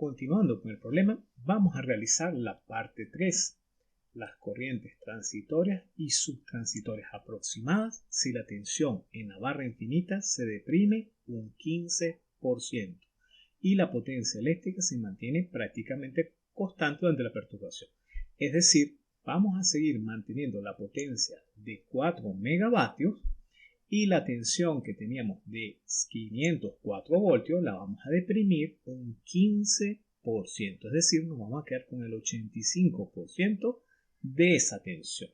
continuando con el problema, vamos a realizar la parte 3, las corrientes transitorias y subtransitorias aproximadas si la tensión en la barra infinita se deprime un 15% y la potencia eléctrica se mantiene prácticamente constante durante la perturbación. Es decir, vamos a seguir manteniendo la potencia de 4 megavatios y la tensión que teníamos de 504 voltios la vamos a deprimir un 15%, es decir, nos vamos a quedar con el 85% de esa tensión.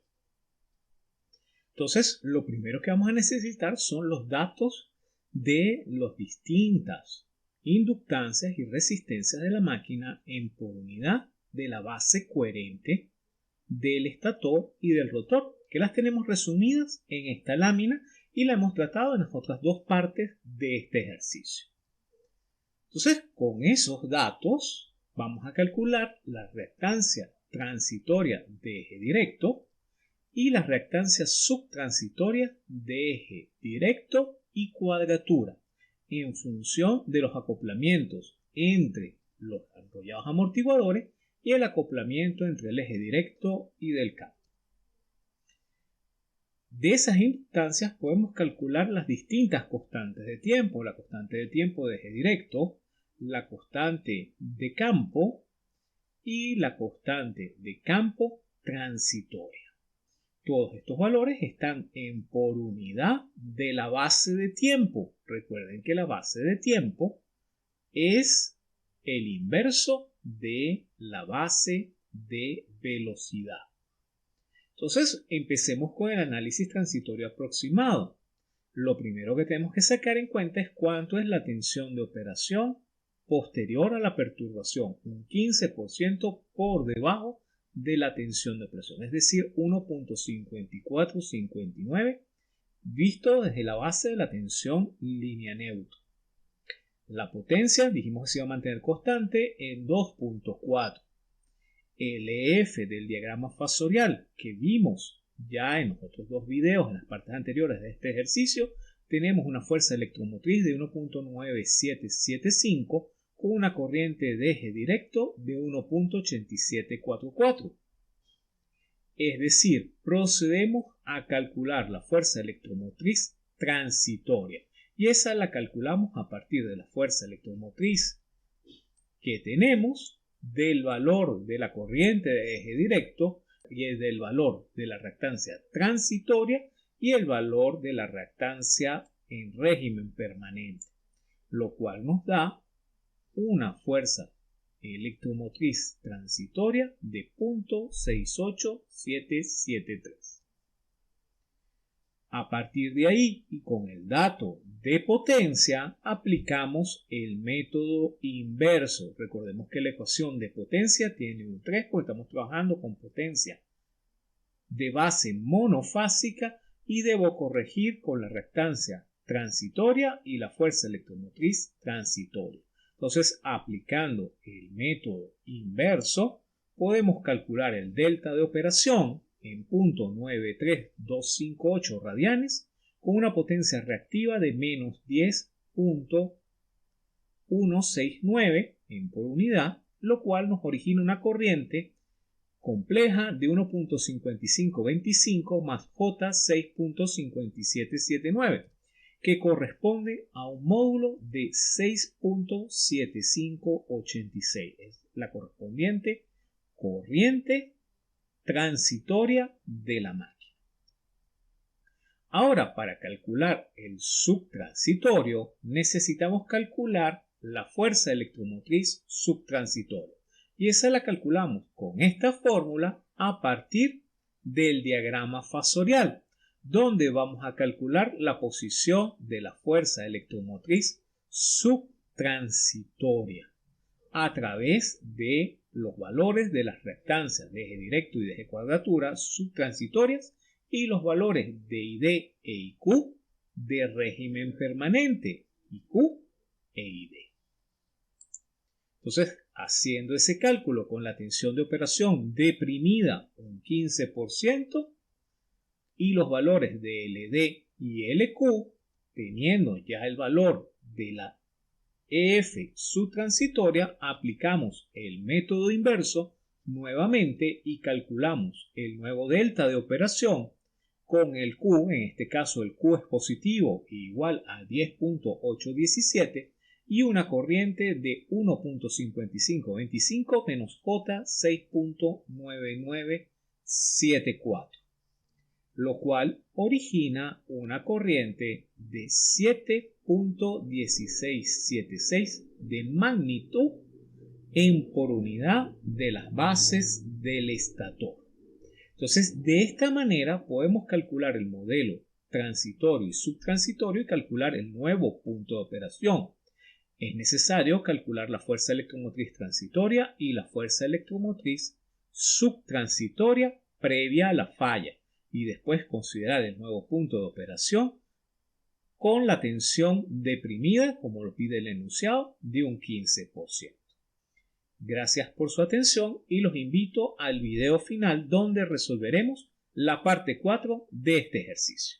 Entonces, lo primero que vamos a necesitar son los datos de las distintas inductancias y resistencias de la máquina en por unidad de la base coherente del estator y del rotor, que las tenemos resumidas en esta lámina y la hemos tratado en las otras dos partes de este ejercicio. Entonces, con esos datos vamos a calcular la reactancia transitoria de eje directo y las reactancias subtransitorias de eje directo y cuadratura en función de los acoplamientos entre los enrollados amortiguadores y el acoplamiento entre el eje directo y del campo. De esas inductancias podemos calcular las distintas constantes de tiempo, la constante de tiempo de eje directo, la constante de campo y la constante de campo transitoria. Todos estos valores están en por unidad de la base de tiempo. Recuerden que la base de tiempo es el inverso de la base de velocidad. Entonces, empecemos con el análisis transitorio aproximado. Lo primero que tenemos que sacar en cuenta es cuánto es la tensión de operación posterior a la perturbación, un 15% por debajo de la tensión de operación, es decir, 1.5459 visto desde la base de la tensión línea neutra. La potencia dijimos que se iba a mantener constante en 2.4. El EF del diagrama fasorial que vimos ya en los otros dos videos, en las partes anteriores de este ejercicio, tenemos una fuerza electromotriz de 1.9775 con una corriente de eje directo de 1.8744. Es decir, procedemos a calcular la fuerza electromotriz transitoria y esa la calculamos a partir de la fuerza electromotriz que tenemos, del valor de la corriente de eje directo y del valor de la reactancia transitoria y el valor de la reactancia en régimen permanente, lo cual nos da una fuerza electromotriz transitoria de 0.68773. A partir de ahí y con el dato de potencia aplicamos el método inverso. Recordemos que la ecuación de potencia tiene un 3 porque estamos trabajando con potencia de base monofásica y debo corregir con la reactancia transitoria y la fuerza electromotriz transitoria. Entonces, aplicando el método inverso, podemos calcular el delta de operación en 0.93258 radianes con una potencia reactiva de menos 10.169 en por unidad, lo cual nos origina una corriente compleja de 1.5525 más J 6.5779. que corresponde a un módulo de 6.7586. Es la correspondiente corriente transitoria de la máquina. Ahora, para calcular el subtransitorio, necesitamos calcular la fuerza electromotriz subtransitoria. Y esa la calculamos con esta fórmula a partir del diagrama fasorial, donde vamos a calcular la posición de la fuerza electromotriz subtransitoria a través de los valores de las reactancias de eje directo y de eje cuadratura subtransitorias y los valores de ID e IQ de régimen permanente, IQ e ID. Entonces, haciendo ese cálculo con la tensión de operación deprimida un 15%, y los valores de LD y LQ, teniendo ya el valor de la EF subtransitoria, aplicamos el método inverso nuevamente y calculamos el nuevo delta de operación con el Q, en este caso el Q es positivo e igual a 10.817 y una corriente de 1.5525 menos J 6.9974, lo cual origina una corriente de 7.1676 de magnitud en por unidad de las bases del estator. Entonces, de esta manera podemos calcular el modelo transitorio y subtransitorio y calcular el nuevo punto de operación. Es necesario calcular la fuerza electromotriz transitoria y la fuerza electromotriz subtransitoria previa a la falla y después considerar el nuevo punto de operación con la tensión deprimida, como lo pide el enunciado, de un 15%. Gracias por su atención y los invito al video final donde resolveremos la parte 4 de este ejercicio.